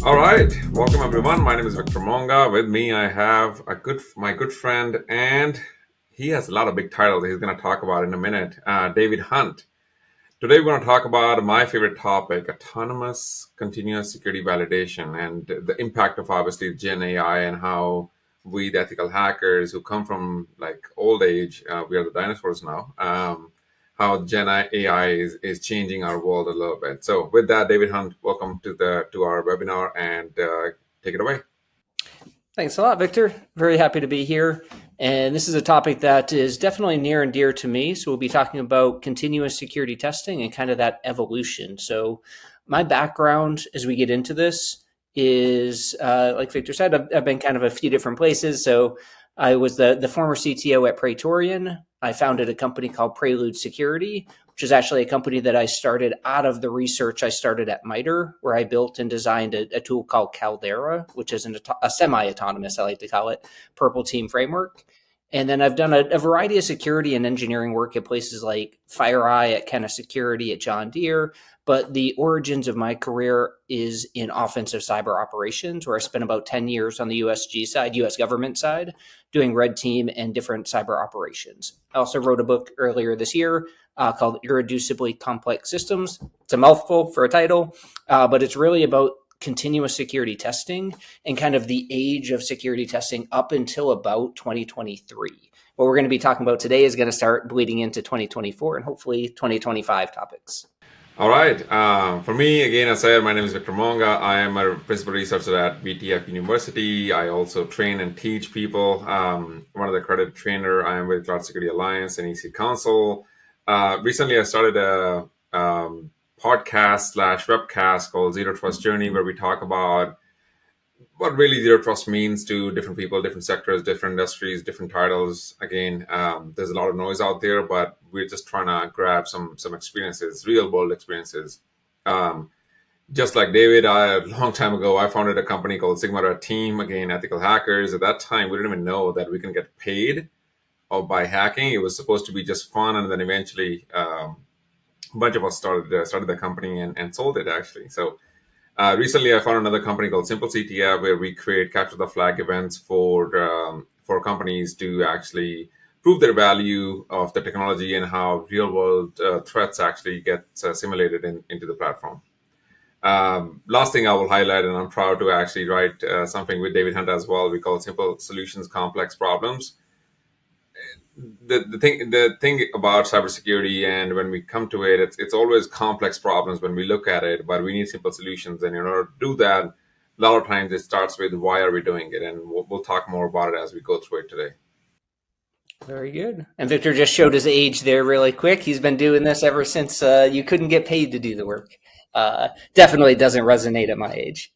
All right, welcome everyone. My name is Victor Monga. With me, I have my good friend, and he has a lot of big titles he's going to talk about in a minute. David Hunt. Today, we're going to talk about my favorite topic: autonomous continuous security validation, and the impact of obviously Gen AI and how we, the ethical hackers who come from like old age, we are the dinosaurs now. How Gen AI is changing our world a little bit. So, with that, David Hunt, welcome to our webinar, and take it away. Thanks a lot, Victor. Very happy to be here. And this is a topic that is definitely near and dear to me. So we'll be talking about continuous security testing and kind of that evolution. So my background as we get into this is, like Victor said, I've been kind of a few different places. So I was the former CTO at Praetorian. I founded a company called Prelude Security, which is actually a company that I started out of the research I started at MITRE, where I built and designed a tool called Caldera, which is a semi-autonomous, I like to call it, purple team framework. And then I've done a variety of security and engineering work at places like FireEye, at Kenna Security, at John Deere. But the origins of my career is in offensive cyber operations, where I spent about 10 years on the USG side, US government side, doing red team and different cyber operations. I also wrote a book earlier this year called Irreducibly Complex Systems. It's a mouthful for a title, but it's really about continuous security testing and kind of the age of security testing up until about 2023. What we're going to be talking about today is going to start bleeding into 2024 and hopefully 2025 topics. All right. For me, again, as I said, my name is Victor Monga. I am a principal researcher at BTF University. I also train and teach people. One of the accredited trainer. I am with Cloud Security Alliance and EC Council. Recently, I started a podcast/webcast called Zero Trust Journey, where we talk about what really zero trust means to different people, different sectors, different industries, different titles. Again, there's a lot of noise out there, but we're just trying to grab some experiences, real world experiences. Just like David, a long time ago, I founded a company called Sigma Red Team. Again, ethical hackers. At that time, we didn't even know that we can get paid by hacking. It was supposed to be just fun, and then eventually, a bunch of us started the company and sold it actually. So. Recently, I found another company called Simple CTF, where we create capture the flag events for companies to actually prove their value of the technology and how real world threats actually get simulated into the platform. Last thing I will highlight, and I'm proud to actually write something with David Hunt as well. We call Simple Solutions Complex Problems. The thing about cybersecurity, and when we come to it, it's always complex problems when we look at it, but we need simple solutions. And in order to do that, a lot of times it starts with why are we doing it, and we'll talk more about it as we go through it today. Very good. And Victor just showed his age there really quick. He's been doing this ever since you couldn't get paid to do the work. Definitely doesn't resonate at my age.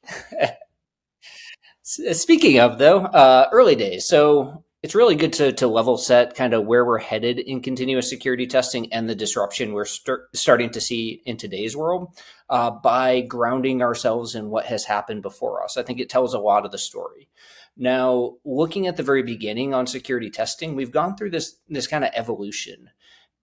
Speaking of, though, early days. So it's really good to level set kind of where we're headed in continuous security testing and the disruption we're starting to see in today's world by grounding ourselves in what has happened before us. I think it tells a lot of the story. Now, looking at the very beginning on security testing, we've gone through this kind of evolution.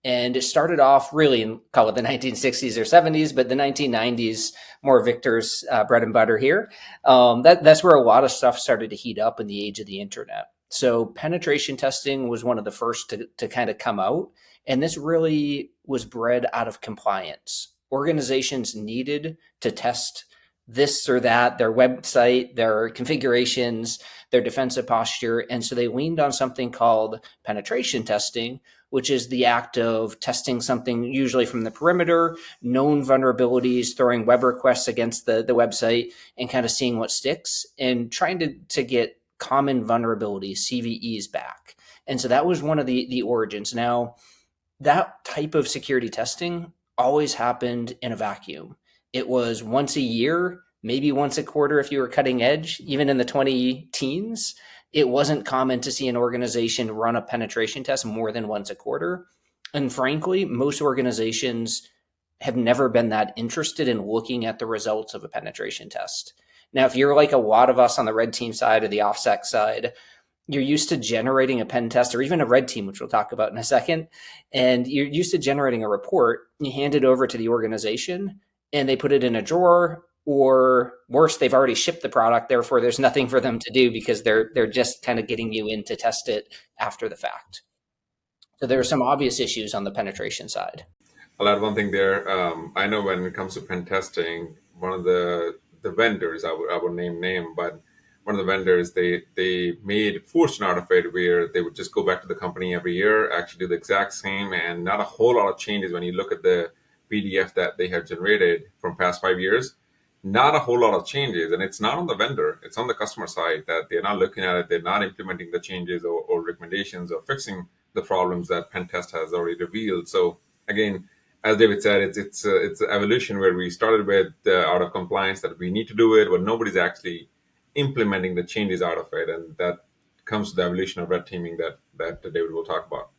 And it started off really in, call it the 1960s or 70s, but the 1990s, more Victor's bread and butter here. That's where a lot of stuff started to heat up in the age of the internet. So penetration testing was one of the first to kind of come out. And this really was bred out of compliance. Organizations needed to test this or that, their website, their configurations, their defensive posture. And so they leaned on something called penetration testing, which is the act of testing something usually from the perimeter, known vulnerabilities, throwing web requests against the website and kind of seeing what sticks and trying to get common vulnerabilities, CVEs, back. And so that was one of the origins. Now, that type of security testing always happened in a vacuum. It was once a year, maybe once a quarter if you were cutting edge, even in the 2010s. It wasn't common to see an organization run a penetration test more than once a quarter. And frankly, most organizations have never been that interested in looking at the results of a penetration test. Now, if you're like a lot of us on the red team side or the OffSec side, you're used to generating a pen test or even a red team, which we'll talk about in a second. And you're used to generating a report, you hand it over to the organization and they put it in a drawer or worse, they've already shipped the product, therefore there's nothing for them to do because they're just kind of getting you in to test it after the fact. So there are some obvious issues on the penetration side. I'll add one thing there. I know when it comes to pen testing, one of the vendors, I would name, but one of the vendors, they made fortune out of it, where they would just go back to the company every year, actually do the exact same, and not a whole lot of changes when you look at the PDF that they have generated from past 5 years. Not a whole lot of changes, and it's not on the vendor; it's on the customer side that they're not looking at it, they're not implementing the changes or recommendations or fixing the problems that pen test has already revealed. So again, as David said, it's an evolution where we started with out of compliance that we need to do it, but nobody's actually implementing the changes out of it, and that comes to the evolution of red teaming that David will talk about.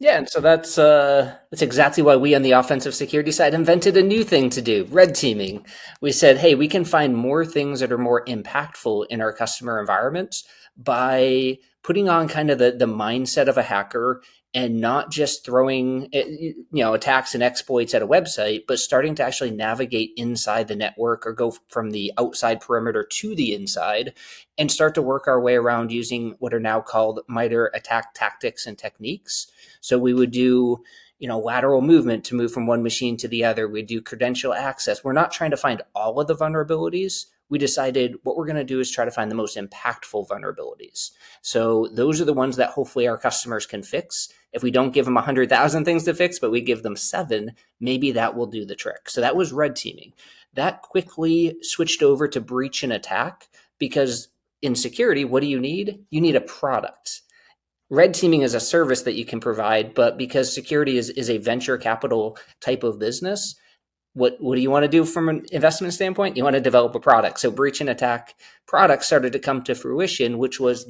Yeah, and so that's exactly why we on the offensive security side invented a new thing to do, red teaming. We said, hey, we can find more things that are more impactful in our customer environments by putting on kind of the mindset of a hacker and not just throwing attacks and exploits at a website, but starting to actually navigate inside the network or go from the outside perimeter to the inside and start to work our way around using what are now called MITRE attack tactics and techniques. So we would do, lateral movement to move from one machine to the other. We do credential access. We're not trying to find all of the vulnerabilities. We decided what we're going to do is try to find the most impactful vulnerabilities. So those are the ones that hopefully our customers can fix. If we don't give them 100,000 things to fix, but we give them 7, maybe that will do the trick. So that was red teaming. That quickly switched over to breach and attack because in security, what do you need? You need a product. Red teaming is a service that you can provide, but because security is a venture capital type of business, what do you want to do from an investment standpoint? You want to develop a product. So breach and attack products started to come to fruition, which was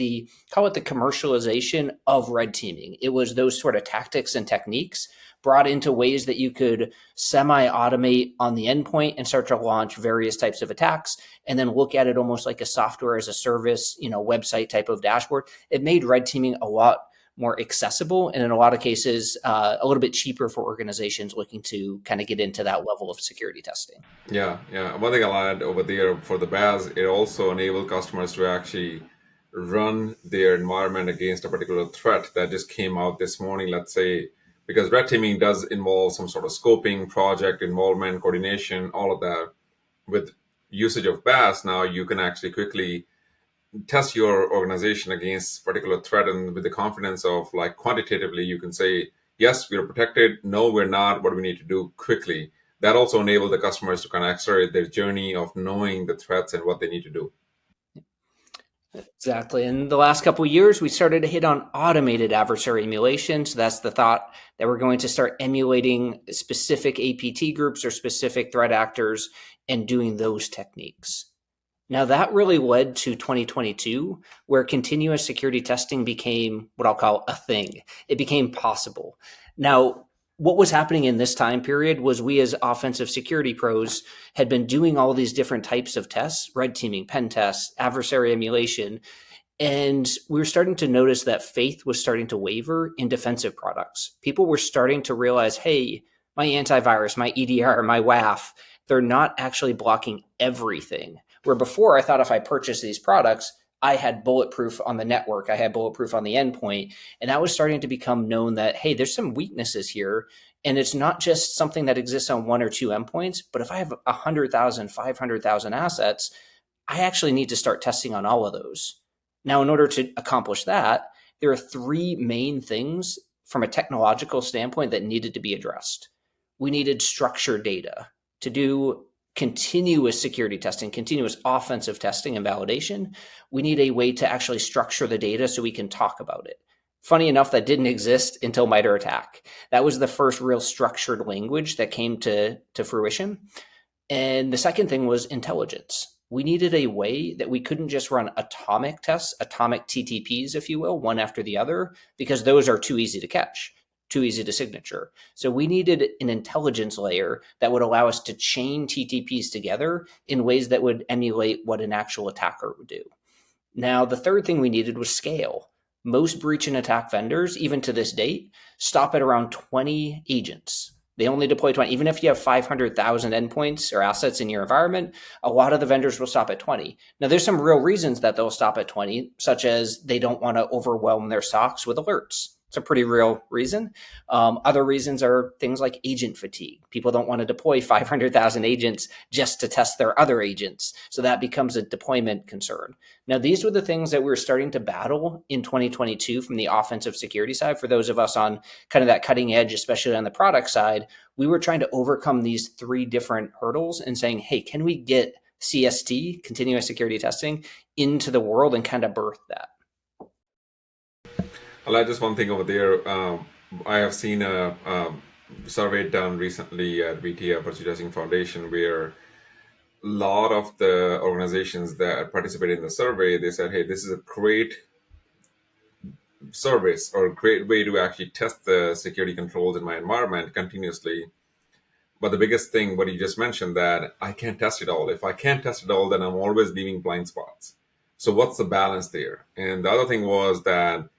call it the commercialization of red teaming. It was those sort of tactics and techniques brought into ways that you could semi-automate on the endpoint and start to launch various types of attacks and then look at it almost like a software as a service, website type of dashboard. It made red teaming a lot more accessible and in a lot of cases a little bit cheaper for organizations looking to kind of get into that level of security testing. Yeah, yeah. One thing I'll add over there for the BAS, it also enabled customers to actually run their environment against a particular threat that just came out this morning, let's say, because red teaming does involve some sort of scoping, project involvement, coordination, all of that. With usage of BAS, now you can actually quickly test your organization against particular threat, and with the confidence of like quantitatively you can say yes, we're protected, no we're not, what do we need to do quickly. That also enables the customers to kind of accelerate their journey of knowing the threats and what they need to do. Exactly. In the last couple of years, we started to hit on automated adversary emulation. So that's the thought that we're going to start emulating specific APT groups or specific threat actors and doing those techniques. Now, that really led to 2022, where continuous security testing became what I'll call a thing. It became possible. Now, what was happening in this time period was we as offensive security pros had been doing all these different types of tests, red teaming, pen tests, adversary emulation, and we were starting to notice that faith was starting to waver in defensive products. People were starting to realize, hey, my antivirus, my EDR, my WAF, they're not actually blocking everything. Where before I thought if I purchased these products, I had bulletproof on the network, I had bulletproof on the endpoint. And that was starting to become known that, hey, there's some weaknesses here. And it's not just something that exists on 1 or 2 endpoints, but if I have 100,000, 500,000 assets, I actually need to start testing on all of those. Now, in order to accomplish that, there are 3 main things from a technological standpoint that needed to be addressed. We needed structured data to do continuous security testing, continuous offensive testing and validation. We need a way to actually structure the data so we can talk about it. Funny enough, that didn't exist until MITRE ATT&CK. That was the first real structured language that came to fruition. And the second thing was intelligence. We needed a way that we couldn't just run atomic tests, atomic TTPs, if you will, one after the other, because those are too easy to catch, too easy to signature. So we needed an intelligence layer that would allow us to chain TTPs together in ways that would emulate what an actual attacker would do. Now, the third thing we needed was scale. Most breach and attack vendors, even to this date, stop at around 20 agents. They only deploy 20. Even if you have 500,000 endpoints or assets in your environment, a lot of the vendors will stop at 20. Now, there's some real reasons that they'll stop at 20, such as they don't want to overwhelm their SOCs with alerts. It's a pretty real reason. Other reasons are things like agent fatigue. People don't want to deploy 500,000 agents just to test their other agents. So that becomes a deployment concern. Now, these were the things that we were starting to battle in 2022 from the offensive security side. For those of us on kind of that cutting edge, especially on the product side, we were trying to overcome these three different hurdles and saying, hey, can we get CST, continuous security testing, into the world and kind of birth that? I'll add just one thing over there. I have seen a survey done recently at VT Adversary Testing Foundation where a lot of the organizations that participated in the survey, they said, hey, this is a great service or a great way to actually test the security controls in my environment continuously. But the biggest thing, what you just mentioned, that I can't test it all. If I can't test it all, then I'm always leaving blind spots. So what's the balance there? And the other thing was that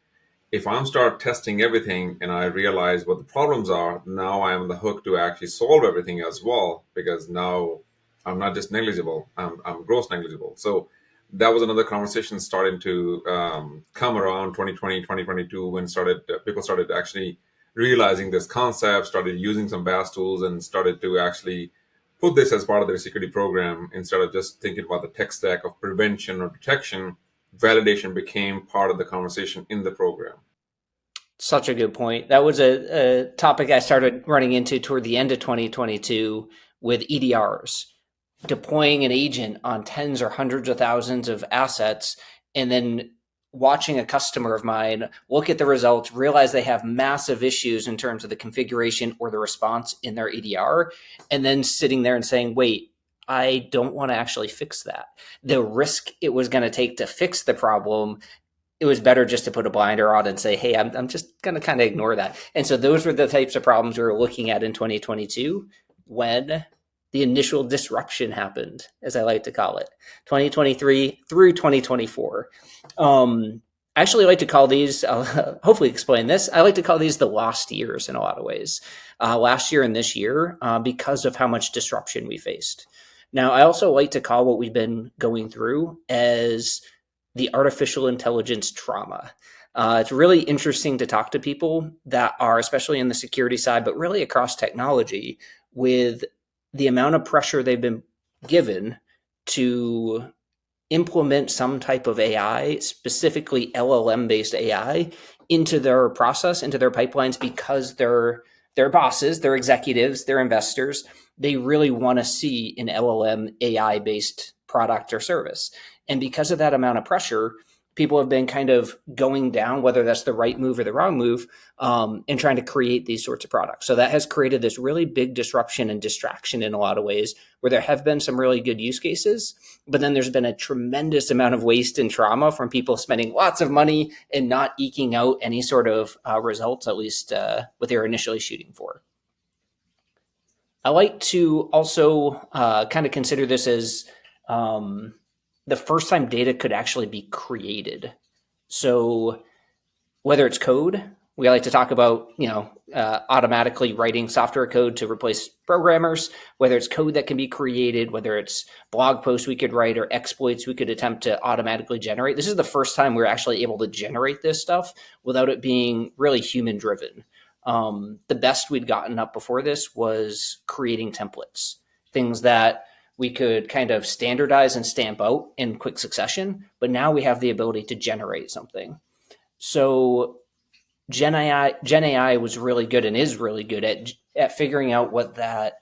if I'm start testing everything and I realize what the problems are, now I'm on the hook to actually solve everything as well, because now I'm not just negligible, I'm gross negligible. So that was another conversation starting to come around 2020, 2022, when people started actually realizing this concept, started using some BAS tools, and started to actually put this as part of their security program instead of just thinking about the tech stack of prevention or detection. Validation became part of the conversation in the program. Such a good point. That was a topic I started running into toward the end of 2022 with EDRs, deploying an agent on tens or hundreds of thousands of assets, and then watching a customer of mine look at the results, realize they have massive issues in terms of the configuration or the response in their EDR, and then sitting there and saying, wait, I don't want to actually fix that. The risk it was going to take to fix the problem, it was better just to put a blinder on and say, hey, I'm just going to kind of ignore that. And so those were the types of problems we were looking at in 2022 when the initial disruption happened, as I like to call it, 2023 through 2024. I actually like to call these, I'll hopefully explain this, I like to call these the lost years in a lot of ways. Last year and this year, because of how much disruption we faced. Now, I also like to call what we've been going through as the artificial intelligence trauma. It's really interesting to talk to people that are, especially in the security side, but really across technology, with the amount of pressure they've been given to implement some type of AI, specifically LLM-based AI, into their process, into their pipelines, because their bosses, their executives, their investors, they really want to see an LLM AI-based product or service. And because of that amount of pressure, people have been kind of going down, whether that's the right move or the wrong move, and trying to create these sorts of products. So that has created this really big disruption and distraction in a lot of ways, where there have been some really good use cases, but then there's been a tremendous amount of waste and trauma from people spending lots of money and not eking out any sort of results, at least what they were initially shooting for. I like to also kind of consider this as the first time data could actually be created. So whether it's code, we like to talk about, automatically writing software code to replace programmers, whether it's code that can be created, whether it's blog posts we could write or exploits we could attempt to automatically generate. This is the first time we're actually able to generate this stuff without it being really human driven. The best we'd gotten up before this was creating templates, things that we could kind of standardize and stamp out in quick succession, but now we have the ability to generate something. So GenAI was really good and is really good at figuring out what that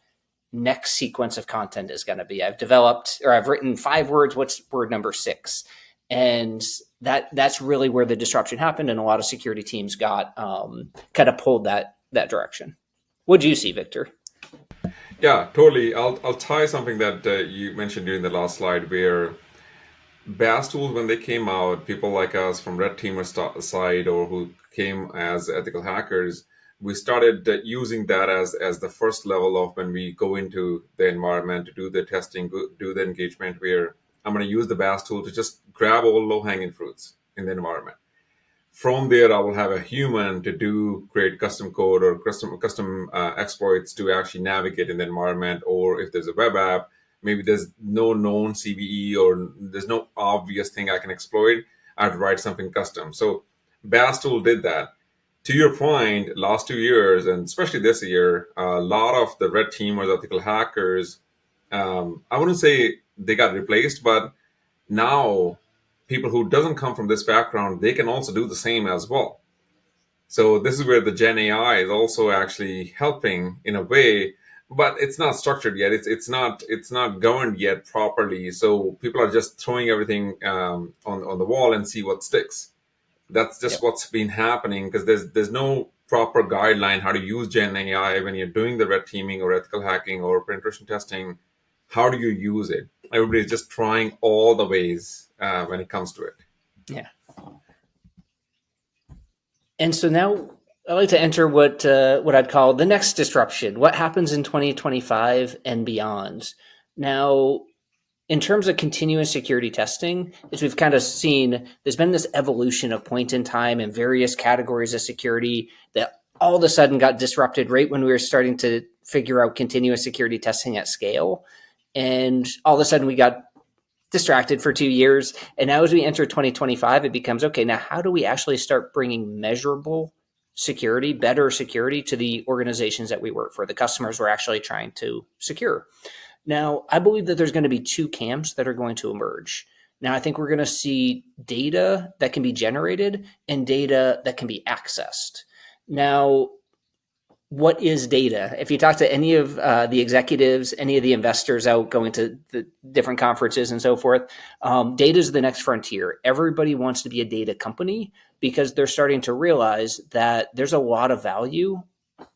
next sequence of content is going to be. I've written 5 words. What's word number 6? And that's really where the disruption happened, and a lot of security teams got kind of pulled that direction. What do you see, Victor? Yeah, totally. I'll tie something that you mentioned during the last slide, where BAS tools, when they came out, people like us from red teamer side, or who came as ethical hackers, we started using that as the first level of when we go into the environment to do the testing, do the engagement, where I'm going to use the BAS tool to just grab all low hanging fruits in the environment. From there, I will have a human to do create custom code or custom exploits to actually navigate in the environment. Or if there's a web app, maybe there's no known CVE or there's no obvious thing I can exploit. I'd write something custom. So Bass tool did that. To your point, last 2 years and especially this year, a lot of the red teamers, ethical hackers, I wouldn't say they got replaced, but now people who doesn't come from this background, they can also do the same as well. So this is where the Gen AI is also actually helping in a way, but it's not structured yet. It's not governed yet properly. So people are just throwing everything on the wall and see what sticks. That's just Yep. what's been happening because there's no proper guideline how to use Gen AI when you're doing the red teaming or ethical hacking or penetration testing. How do you use it? Everybody's just trying all the ways when it comes to it. Yeah. And so now I'd like to enter what I'd call the next disruption. What happens in 2025 and beyond? Now, in terms of continuous security testing, as we've kind of seen, there's been this evolution of point in time and various categories of security that all of a sudden got disrupted right when we were starting to figure out continuous security testing at scale. And all of a sudden we got distracted for 2 years. And now, as we enter 2025, it becomes okay, now how do we actually start bringing measurable security, better security to the organizations that we work for, the customers we're actually trying to secure? Now, I believe that there's going to be two camps that are going to emerge. Now, I think we're going to see data that can be generated and data that can be accessed. Now, what is data? If you talk to any of the executives, any of the investors out going to the different conferences and so forth, data is the next frontier. Everybody wants to be a data company because they're starting to realize that there's a lot of value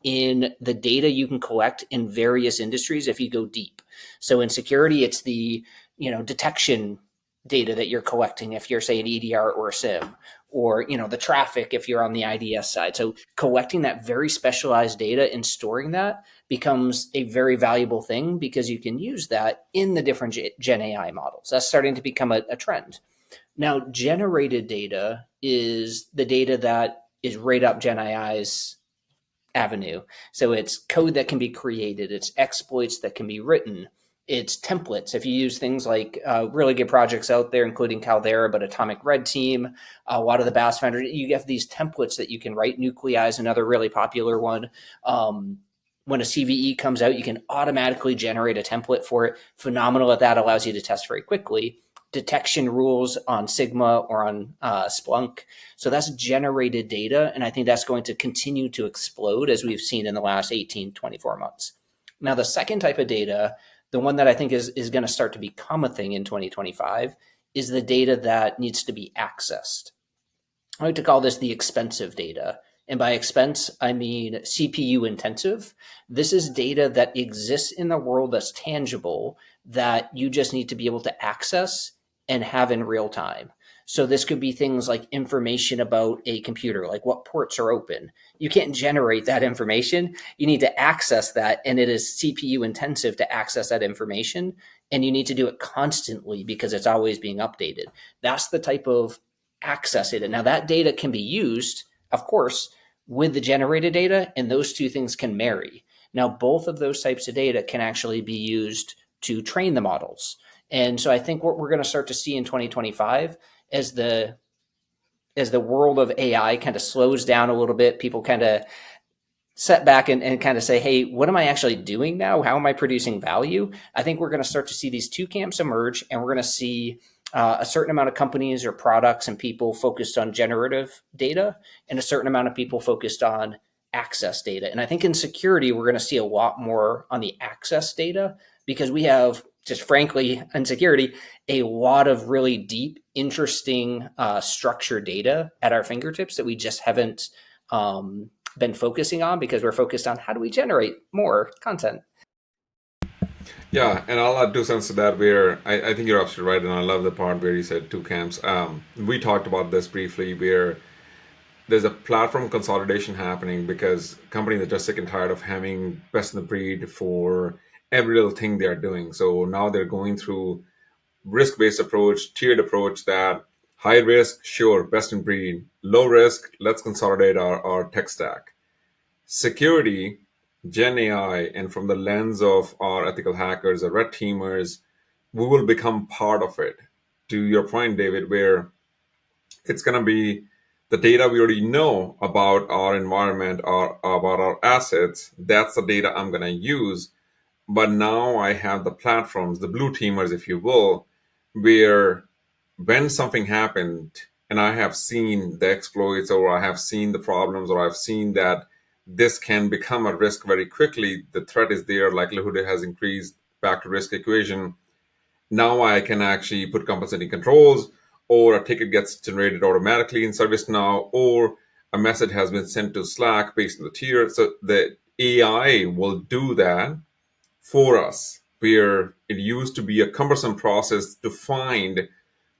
in the data you can collect in various industries if you go deep. So in security, it's the detection data that you're collecting if you're, say, an EDR or a SIM, or the traffic if you're on the IDS side. So collecting that very specialized data and storing that becomes a very valuable thing because you can use that in the different Gen AI models. That's starting to become a trend. Now, generated data is the data that is right up Gen AI's avenue. So it's code that can be created, it's exploits that can be written, it's templates. If you use things like really good projects out there, including Caldera, but Atomic Red Team, a lot of the BAS vendors, you have these templates that you can write. Nuclei is another really popular one. When a CVE comes out, you can automatically generate a template for it. Phenomenal at that, allows you to test very quickly. Detection rules on Sigma or on Splunk. So that's generated data. And I think that's going to continue to explode as we've seen in the last 18, 24 months. Now, the second type of data, the one that I think is going to start to become a thing in 2025, is the data that needs to be accessed. I like to call this the expensive data. And by expense, I mean CPU intensive. This is data that exists in the world that's tangible that you just need to be able to access and have in real time. So this could be things like information about a computer, like what ports are open. You can't generate that information. You need to access that, and it is CPU intensive to access that information, and you need to do it constantly because it's always being updated. That's the type of access data. Now, that data can be used, of course, with the generated data, and those two things can marry. Now, both of those types of data can actually be used to train the models. And so I think what we're going to start to see in 2025 as the world of AI kind of slows down a little bit, people kind of set back and kind of say, hey, what am I actually doing now? How am I producing value? I think we're going to start to see these two camps emerge, and we're going to see a certain amount of companies or products and people focused on generative data, and a certain amount of people focused on access data. And I think in security, we're going to see a lot more on the access data because we have, just frankly, in security, a lot of really deep, interesting, structured data at our fingertips that we just haven't been focusing on because we're focused on how do we generate more content. Yeah, and I'll add 2 cents to that. Where I think you're absolutely right, and I love the part where you said two camps. We talked about this briefly, where there's a platform consolidation happening because companies are just sick and tired of having best in the breed for every little thing they're doing. So now they're going through risk-based approach, tiered approach that High risk, sure, best in breed. Low risk, let's consolidate our tech stack. Security, Gen AI, and from the lens of our ethical hackers or red teamers, we will become part of it. To your point, David, where it's going to be the data we already know about our environment or about our assets. That's the data I'm going to use. But now I have the platforms, the blue teamers, if you will, where when something happened and I have seen the exploits or I have seen the problems or I've seen that this can become a risk very quickly, the threat is there, likelihood has increased, back to risk equation. Now I can actually put compensating controls, or a ticket gets generated automatically in ServiceNow, or a message has been sent to Slack based on the tier. So the AI will do that for us, where it used to be a cumbersome process to find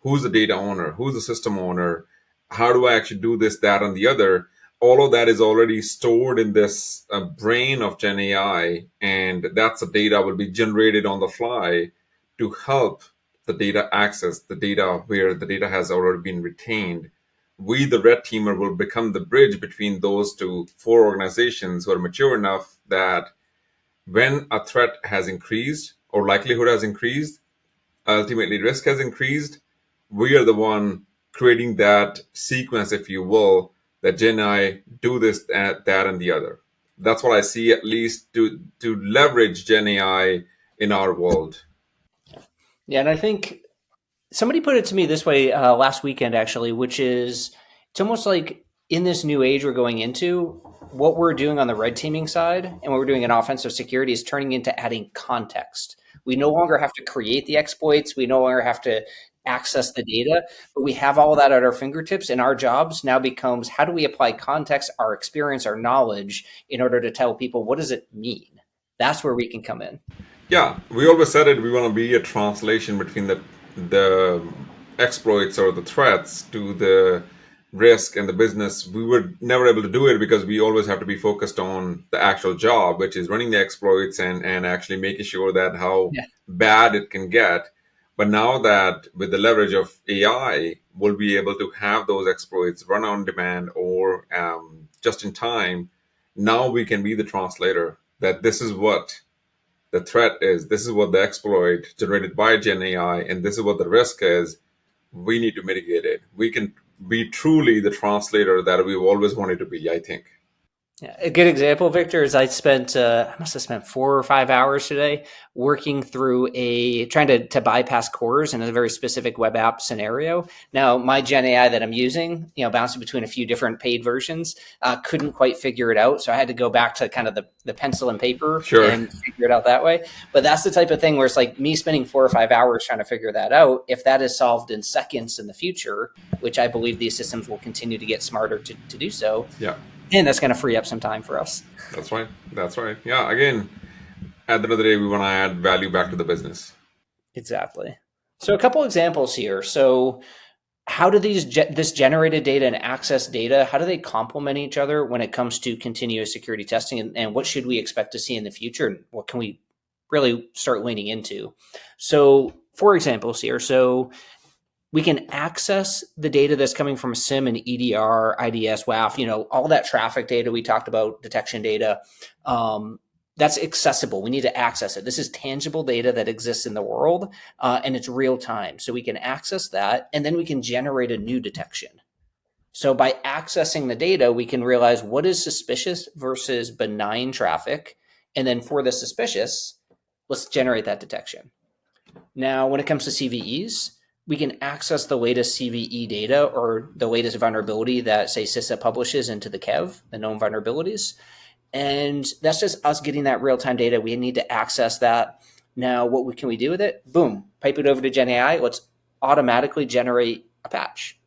who's the data owner, who's the system owner, how do I actually do this, that, and the other. All of that is already stored in this brain of Gen AI, and that's the data will be generated on the fly to help the data access the data where the data has already been retained. We, the red teamer, will become the bridge between those two four organizations who are mature enough that when a threat has increased or likelihood has increased, ultimately risk has increased, we are the one creating that sequence, if you will, that Gen I do this, that, and the other. That's what I see, at least to leverage Gen AI in our world. Yeah, and I think somebody put it to me this way last weekend, actually, which is it's almost like in this new age we're going into, what we're doing on the red teaming side and what we're doing in offensive security is turning into adding context. We no longer have to create the exploits. We no longer have to access the data, but we have all of that at our fingertips. And our jobs now becomes how do we apply context, our experience, our knowledge in order to tell people what does it mean? That's where we can come in. Yeah, we always said it. We want to be a translation between the exploits or the threats to the risk and the business. We were never able to do it because we always have to be focused on the actual job, which is running the exploits and actually making sure that how Yeah. bad it can get. But now that with the leverage of AI, we'll be able to have those exploits run on demand or just in time. Now we can be the translator that this is what the threat is, this is what the exploit generated by Gen AI, and this is what the risk is. We need to mitigate it. We can be truly the translator that we've always wanted to be, I think. Yeah, a good example, Victor, is I must have spent 4 or 5 hours today working through trying to bypass cores in a very specific web app scenario. Now, my Gen AI that I'm using, bouncing between a few different paid versions, couldn't quite figure it out. So I had to go back to kind of the pencil and paper Sure. and figure it out that way. But that's the type of thing where it's like me spending 4 or 5 hours trying to figure that out. If that is solved in seconds in the future, which I believe these systems will continue to get smarter to do so, Yeah, and that's going to free up some time for us. that's right. That's right. Yeah, again, at the end of the day, we want to add value back to the business. Exactly. So a couple examples here. So how do this generated data and access data, how do they complement each other when it comes to continuous security testing, and what should we expect to see in the future, and what can we really start leaning into? So for examples here, so we can access the data that's coming from SIM and EDR, IDS, WAF, all that traffic data we talked about, detection data. That's accessible. We need to access it. This is tangible data that exists in the world, and it's real time. So we can access that, and then we can generate a new detection. So by accessing the data, we can realize what is suspicious versus benign traffic. And then for the suspicious, let's generate that detection. Now, when it comes to CVEs, we can access the latest CVE data or the latest vulnerability that, say, CISA publishes into the KEV, the known vulnerabilities. And that's just us getting that real-time data. We need to access that. Now, what can we do with it? Boom, pipe it over to GenAI. Let's automatically generate a patch.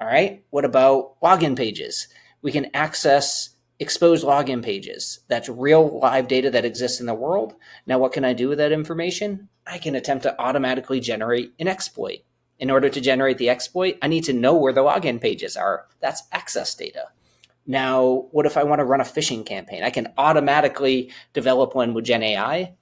All right. What about login pages? We can access exposed login pages. That's real live data that exists in the world. Now, what can I do with that information? I can attempt to automatically generate an exploit. In order to generate the exploit, I need to know where the login pages are. That's access data. Now, what if I want to run a phishing campaign? I can automatically develop one with Gen AI,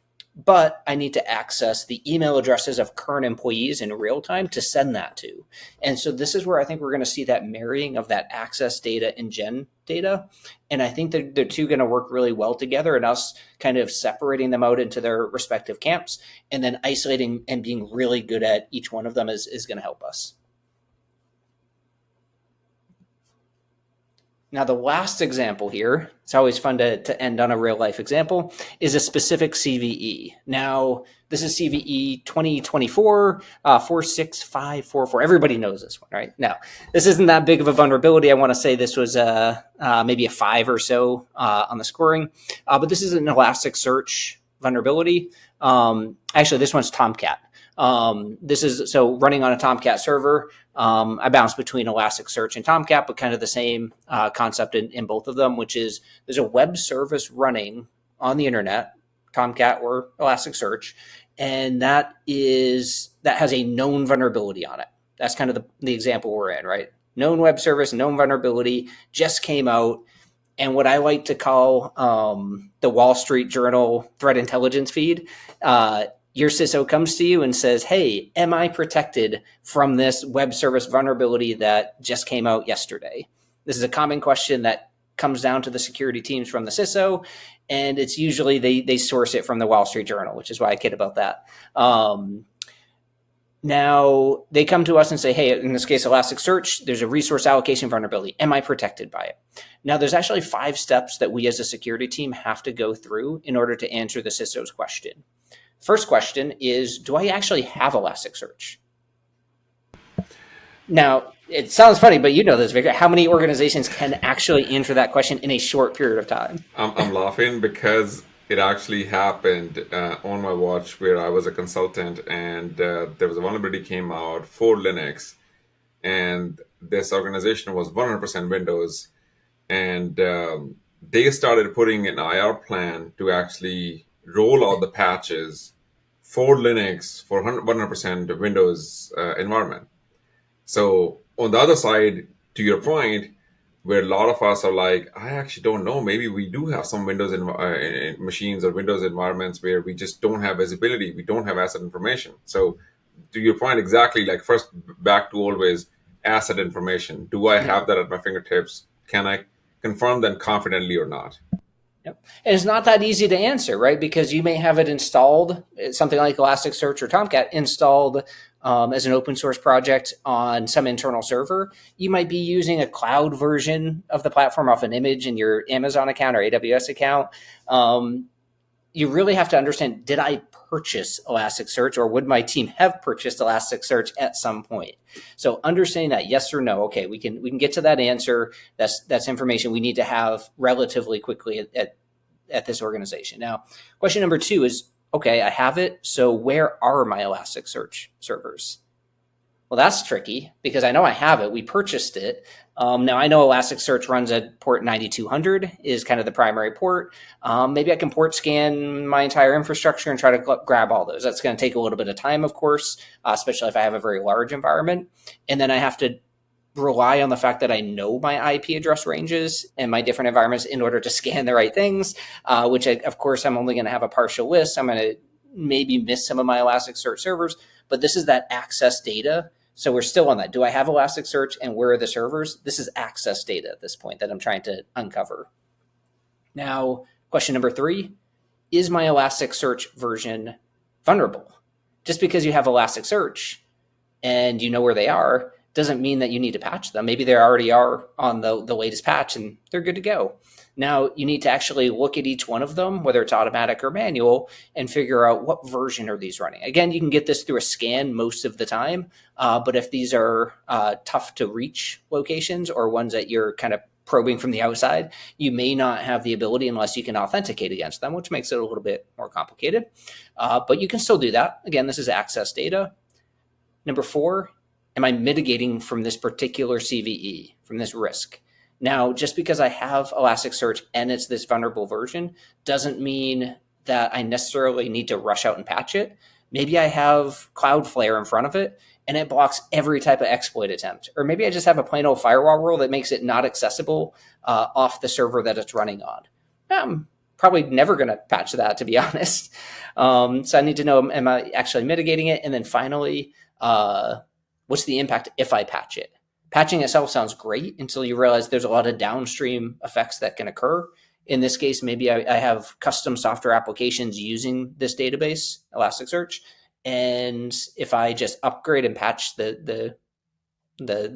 but I need to access the email addresses of current employees in real time to send that to. And so this is where I think we're going to see that marrying of that access data and gen data. And I think that they're two going to work really well together, and us kind of separating them out into their respective camps and then isolating and being really good at each one of them is going to help us. Now, the last example here, it's always fun to end on a real life example, is a specific CVE. Now, this is CVE 2024 46544. Everybody knows this one, right? Now, this isn't that big of a vulnerability. I want to say this was maybe a 5 or so on the scoring, but this is an Elasticsearch vulnerability. Actually, this one's Tomcat. This is so running on a Tomcat server. I bounce between Elasticsearch and Tomcat, but kind of the same concept in both of them, which is there's a web service running on the internet, Tomcat or Elasticsearch, and that has a known vulnerability on it. That's kind of the example we're in, right? Known web service, known vulnerability just came out. And what I like to call the Wall Street Journal threat intelligence feed, your CISO comes to you and says, hey, am I protected from this web service vulnerability that just came out yesterday? This is a common question that comes down to the security teams from the CISO, and it's usually they source it from the Wall Street Journal, which is why I kid about that. Now, they come to us and say, hey, in this case, Elasticsearch, there's a resource allocation vulnerability. Am I protected by it? Now, there's actually 5 steps that we as a security team have to go through in order to answer the CISO's question. First question is, do I actually have Elasticsearch? Now, it sounds funny, but you know this, Victor. How many organizations can actually answer that question in a short period of time? I'm laughing because it actually happened on my watch where I was a consultant, and there was a vulnerability came out for Linux, and this organization was 100% Windows, and they started putting an IR plan to actually roll out the patches for Linux for 100% Windows environment. So on the other side, to your point, where a lot of us are like, I actually don't know. Maybe we do have some Windows machines or Windows environments where we just don't have visibility. We don't have asset information. So to your point, exactly, like first back to always asset information. Do I have that at my fingertips? Can I confirm that confidently or not? Yep. And it's not that easy to answer, right? Because you may have it installed, something like Elasticsearch or Tomcat installed as an open source project on some internal server. You might be using a cloud version of the platform off an image in your Amazon account or AWS account. You really have to understand, did I purchase Elasticsearch, or would my team have purchased Elasticsearch at some point? So understanding that, yes or no, okay, we can get to that answer. That's information we need to have relatively quickly at this organization. Now, question number 2 is, okay, I have it. So where are my Elasticsearch servers? Well, that's tricky because I know I have it. We purchased it. Now, I know Elasticsearch runs at port 9200 is kind of the primary port. Maybe I can port scan my entire infrastructure and try to grab all those. That's going to take a little bit of time, of course, especially if I have a very large environment. And then I have to rely on the fact that I know my IP address ranges and my different environments in order to scan the right things, which of course, I'm only going to have a partial list. I'm going to maybe miss some of my Elasticsearch servers, but this is that access data. So we're still on that. Do I have Elasticsearch and where are the servers? This is access data at this point that I'm trying to uncover. Now, question number 3, is my Elasticsearch version vulnerable? Just because you have Elasticsearch and you know where they are doesn't mean that you need to patch them. Maybe they already are on the latest patch and they're good to go. Now, you need to actually look at each one of them, whether it's automatic or manual, and figure out what version are these running. Again, you can get this through a scan most of the time, but if these are tough to reach locations or ones that you're kind of probing from the outside, you may not have the ability unless you can authenticate against them, which makes it a little bit more complicated. But you can still do that. Again, this is access data. Number 4, am I mitigating from this particular CVE, from this risk? Now, just because I have Elasticsearch and it's this vulnerable version doesn't mean that I necessarily need to rush out and patch it. Maybe I have Cloudflare in front of it and it blocks every type of exploit attempt. Or maybe I just have a plain old firewall rule that makes it not accessible off the server that it's running on. probably never going to patch that, to be honest. So I need to know, am I actually mitigating it? And then finally, what's the impact if I patch it? Patching itself sounds great until you realize there's a lot of downstream effects that can occur. In this case, maybe I have custom software applications using this database, Elasticsearch. And if I just upgrade and patch the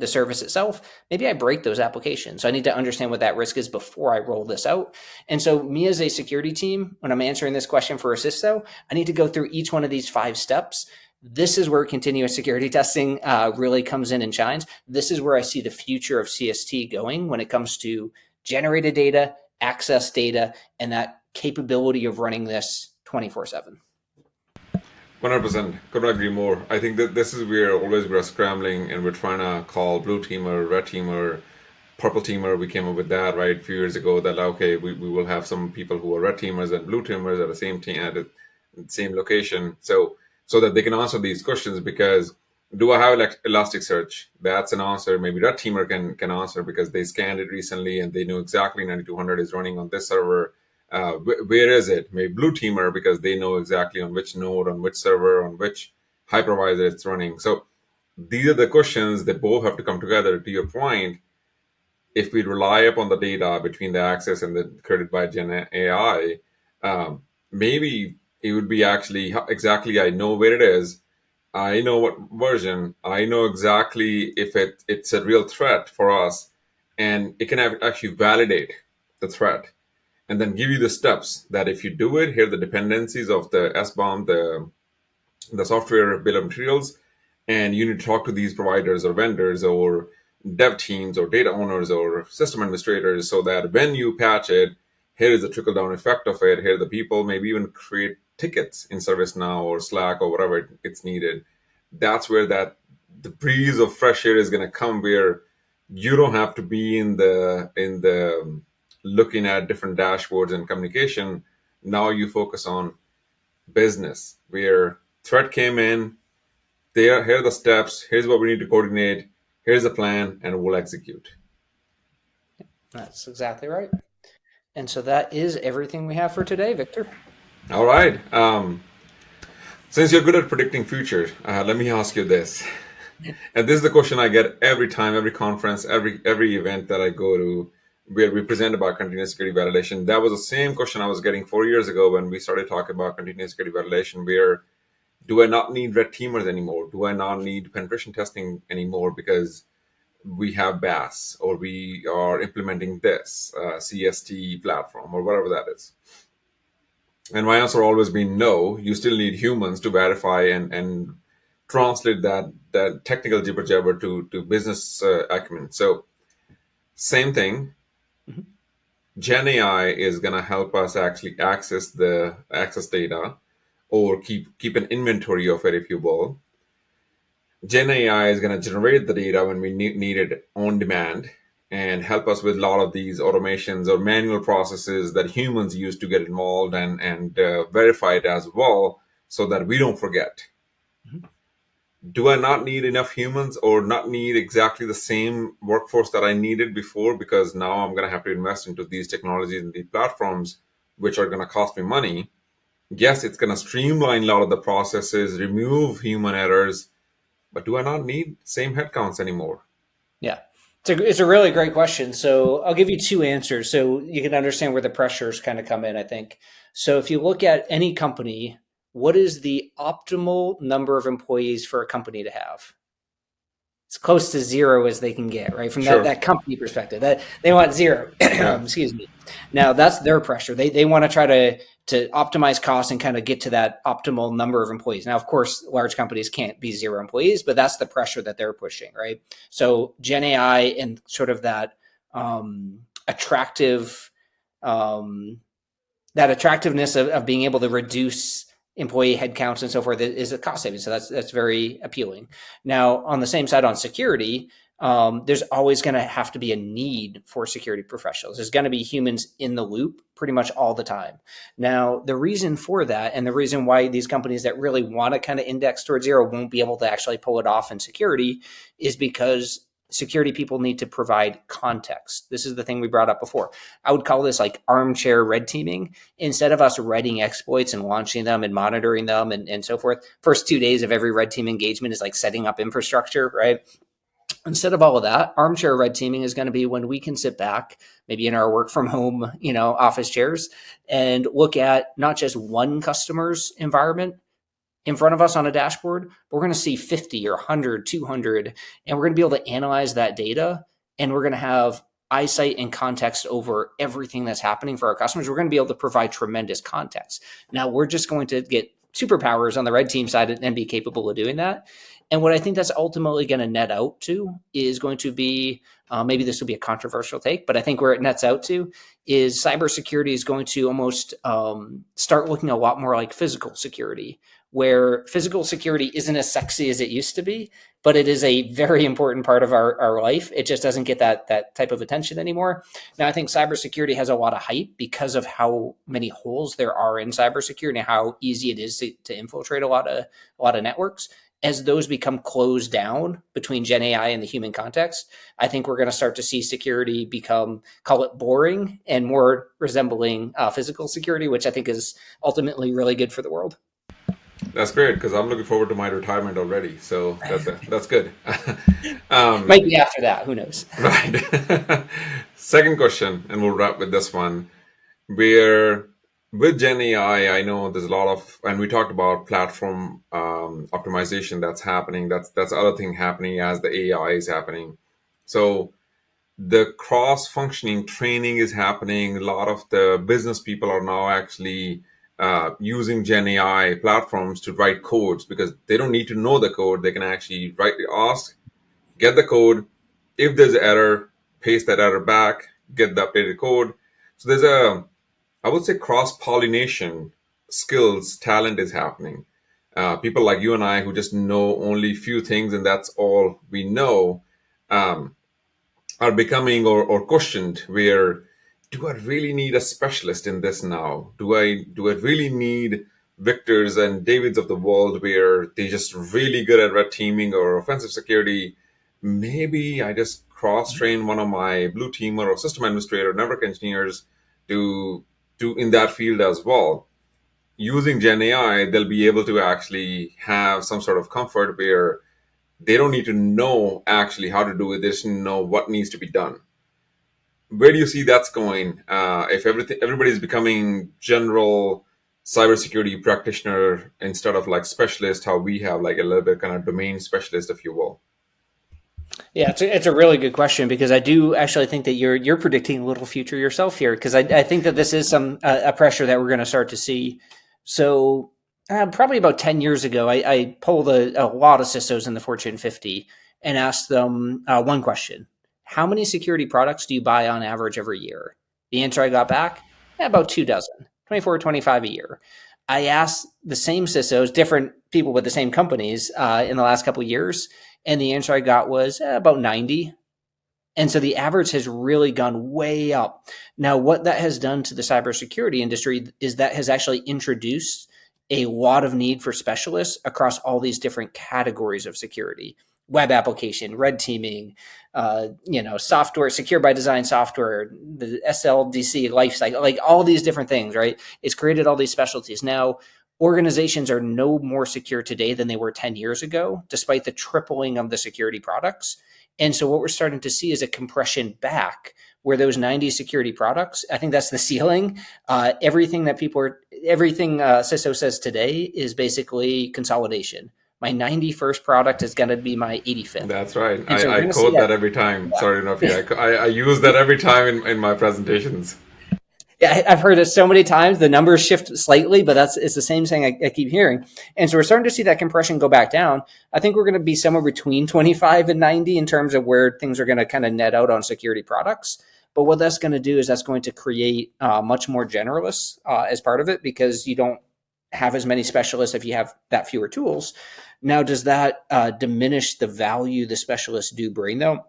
service itself, maybe I break those applications. So I need to understand what that risk is before I roll this out. And so me as a security team, when I'm answering this question for Assisto, I need to go through each one of these 5 steps. This is where continuous security testing really comes in and shines. This is where I see the future of CST going when it comes to generated data, access data, and that capability of running this 24/7. 100%. Couldn't agree more. I think that this is where always we're scrambling and we're trying to call blue teamer, red teamer, purple teamer. We came up with that right a few years ago that okay, we will have some people who are red teamers and blue teamers at the same team at the same location. So that they can answer these questions because do I have Elasticsearch? That's an answer. Maybe red teamer can answer because they scanned it recently and they know exactly 9200 is running on this server. Where is it? Maybe blue teamer because they know exactly on which node, on which server, on which hypervisor it's running. So these are the questions that both have to come together. To your point, if we rely upon the data between the access and the created by Gen AI, maybe it would be actually exactly I know where it is. I know what version. I know exactly if it's a real threat for us, and it can actually validate the threat and then give you the steps that if you do it, here are the dependencies of the SBOM, the software bill of materials, and you need to talk to these providers or vendors or dev teams or data owners or system administrators so that when you patch it, here is the trickle down effect of it. Here are the people, maybe even create tickets in ServiceNow or Slack or whatever it's needed. That's where that the breeze of fresh air is going to come, where you don't have to be in the looking at different dashboards and communication. Now you focus on business, where threat came in, here are the steps, here's what we need to coordinate, here's the plan, and we'll execute. That's exactly right. And so that is everything we have for today, Victor. All right. Since you're good at predicting future, let me ask you this. And this is the question I get every time, every conference, every event that I go to, where we present about continuous security validation. That was the same question I was getting 4 years ago when we started talking about continuous security validation, where do I not need red teamers anymore? Do I not need penetration testing anymore because we have BAS or we are implementing this CST platform or whatever that is? And my answer always been no. You still need humans to verify and translate that technical jibber jabber to business acumen. So same thing. Mm-hmm. Gen AI is going to help us actually access the access data or keep an inventory of it, if you will. Gen AI is going to generate the data when we need it on demand and help us with a lot of these automations or manual processes that humans use to get involved and verify it as well so that we don't forget. Mm-hmm. Do I not need enough humans or not need exactly the same workforce that I needed before because now I'm going to have to invest into these technologies and these platforms, which are going to cost me money? Yes, it's going to streamline a lot of the processes, remove human errors, but do I not need same headcounts anymore? Yeah. It's a really great question. So I'll give you 2 answers so you can understand where the pressures kind of come in, I think. So if you look at any company, what is the optimal number of employees for a company to have? It's close to 0 as they can get, right? From Sure. that company perspective, that they want 0. Yeah. Excuse me. Now that's their pressure. They want to try to optimize costs and kind of get to that optimal number of employees. Now, of course, large companies can't be 0 employees, but that's the pressure that they're pushing, right? So Gen AI and sort of that attractive that attractiveness of being able to reduce employee headcounts and so forth is a cost saving. So that's very appealing. Now, on the same side, on security, there's always going to have to be a need for security professionals. There's going to be humans in the loop pretty much all the time. Now, the reason for that and the reason why these companies that really want to kind of index towards 0 won't be able to actually pull it off in security is because security people need to provide context. This is the thing we brought up before. I would call this like armchair red teaming. Instead of us writing exploits and launching them and monitoring them and so forth, first 2 days of every red team engagement is like setting up infrastructure, right? Instead of all of that, armchair red teaming is going to be when we can sit back, maybe in our work from home, office chairs, and look at not just one customer's environment in front of us on a dashboard, but we're going to see 50 or 100, 200, and we're going to be able to analyze that data, and we're going to have eyesight and context over everything that's happening for our customers. We're going to be able to provide tremendous context. Now, we're just going to get superpowers on the red team side and be capable of doing that. And what I think that's ultimately going to net out to is going to be, maybe this will be a controversial take, but I think where it nets out to is cybersecurity is going to almost start looking a lot more like physical security, where physical security isn't as sexy as it used to be, but it is a very important part of our life. It just doesn't get that type of attention anymore. Now, I think cybersecurity has a lot of hype because of how many holes there are in cybersecurity and how easy it is to infiltrate a lot of networks. As those become closed down between Gen AI and the human context, I think we're going to start to see security become, call it boring, and more resembling physical security, which I think is ultimately really good for the world. That's great because I'm looking forward to my retirement already. So that's good. Might be after that. Who knows? Right. Second question, and we'll wrap with this one. Where with Gen AI, I know there's a lot of, and we talked about platform optimization that's happening. That's other thing happening as the AI is happening. So the cross-functioning training is happening. A lot of the business people are now actually using Gen AI platforms to write codes because they don't need to know the code. They can actually ask, get the code. If there's an error, paste that error back, get the updated code. So I would say cross-pollination skills, talent is happening. People like you and I who just know only few things and that's all we know, um, are becoming or questioned where do I really need a specialist in this now? Do I really need Victors and Davids of the world where they just really good at red teaming or offensive security? Maybe I just cross train one of my blue teamer or system administrator, network engineers to do in that field as well. Using Gen AI, they'll be able to actually have some sort of comfort where they don't need to know actually how to do it. They just know what needs to be done. Where do you see that's going? If everybody's becoming general cybersecurity practitioner instead of like specialist, how we have like a little bit kind of domain specialist, if you will. Yeah, it's a really good question because I do actually think that you're predicting a little future yourself here because I think that this is some a pressure that we're going to start to see. So probably about 10 years ago, I polled a lot of CISOs in the Fortune 50 and asked them one question: how many security products do you buy on average every year? The answer I got back: about 2 dozen, 24 or 25 a year. I asked the same CISOs, different people with the same companies in the last couple of years, and the answer I got was about 90. And so the average has really gone way up. Now, what that has done to the cybersecurity industry is that has actually introduced a lot of need for specialists across all these different categories of security: web application, red teaming, software, secure by design software, the SLDC lifecycle, like all these different things, right? It's created all these specialties. Now, organizations are no more secure today than they were 10 years ago, despite the tripling of the security products. And so what we're starting to see is a compression back where those 90 security products, I think that's the ceiling. Everything CISO says today is basically consolidation. My 91st product is going to be my 85th. That's right. And so we're I going to see quote that. that every time. Yeah. Sorry enough. Yeah, I use that every time in my presentations. Yeah, I've heard it so many times. The numbers shift slightly, but it's the same thing I keep hearing. And so we're starting to see that compression go back down. I think we're going to be somewhere between 25 and 90 in terms of where things are going to kind of net out on security products. But what that's going to do is that's going to create much more generalists as part of it because you don't have as many specialists if you have that fewer tools. Now, does that diminish the value the specialists do bring, though?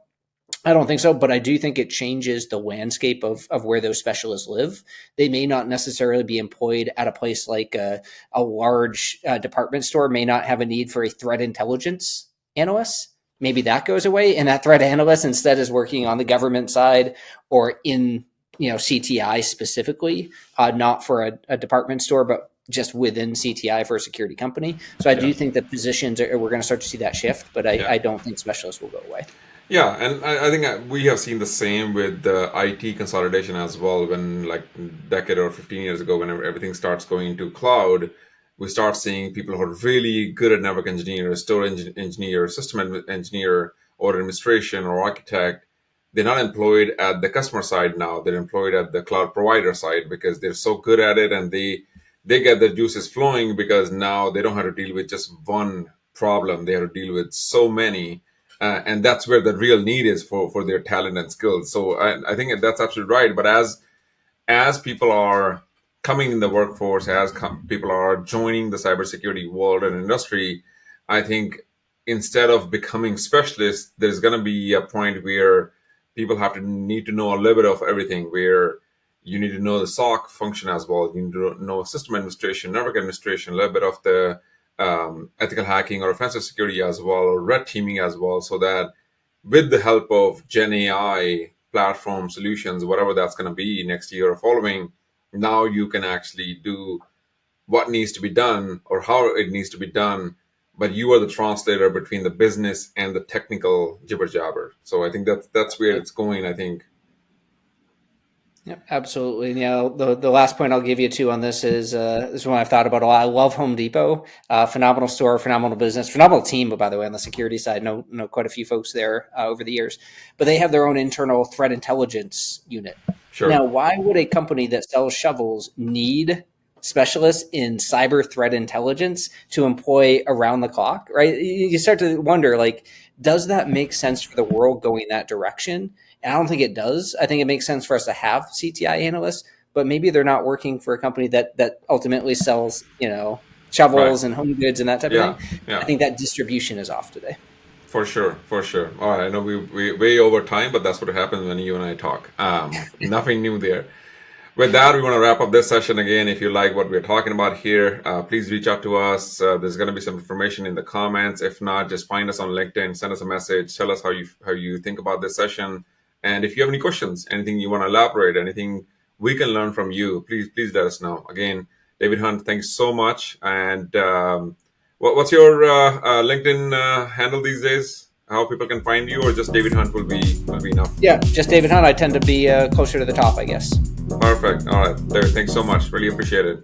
I don't think so, but I do think it changes the landscape of where those specialists live. They may not necessarily be employed at a place like a large department store, may not have a need for a threat intelligence analyst, maybe that goes away, and that threat analyst instead is working on the government side or in CTI specifically, not for a department store, but just within CTI for a security company. So I Yeah. do think the positions we're going to start to see that shift, but Yeah. I don't think specialists will go away. Yeah, and I think we have seen the same with the IT consolidation as well. When like a decade or 15 years ago, whenever everything starts going into cloud, we start seeing people who are really good at network engineer, storage engineer, engineer, or administration or architect. They're not employed at the customer side now. They're employed at the cloud provider side because they're so good at it, and they get the juices flowing because now they don't have to deal with just one problem. They have to deal with so many, and that's where the real need is for their talent and skills. So I think that's absolutely right. But as people are coming in the workforce, as people are joining the cybersecurity world and industry, I think instead of becoming specialists, there's going to be a point where people have to need to know a little bit of everything. Where you need to know the SOC function as well. You need to know system administration, network administration, a little bit of the ethical hacking or offensive security as well, or red teaming as well, so that with the help of Gen AI platform solutions, whatever that's going to be next year or following, now you can actually do what needs to be done or how it needs to be done. But you are the translator between the business and the technical jibber jabber. So I think that's where it's going. I think. Yeah, absolutely. The last point I'll give you too on this is one I've thought about a lot. I love Home Depot, phenomenal store, phenomenal business, phenomenal team. But by the way, on the security side, know quite a few folks there over the years. But they have their own internal threat intelligence unit. Sure. Now, why would a company that sells shovels need specialists in cyber threat intelligence to employ around the clock? Right? You start to wonder, like, does that make sense for the world going that direction? And I don't think it does. I think it makes sense for us to have CTI analysts, but maybe they're not working for a company that ultimately sells, Right. shovels and home goods and that type of Yeah. thing. I Yeah. think that distribution is off today. For sure, for sure. All right, I know we way over time, but that's what happens when you and I talk. Nothing new there. With that, we want to wrap up this session again. If you like what we're talking about here, please reach out to us. There's going to be some information in the comments. If not, just find us on LinkedIn, send us a message, tell us how you think about this session, and if you have any questions, anything you want to elaborate, anything we can learn from you, please let us know. Again, David Hunt, thanks so much. And what's your LinkedIn handle these days? How people can find you, or just David Hunt will be enough. Yeah, just David Hunt. I tend to be closer to the top, I guess. Perfect. All right, David, thanks so much. Really appreciate it.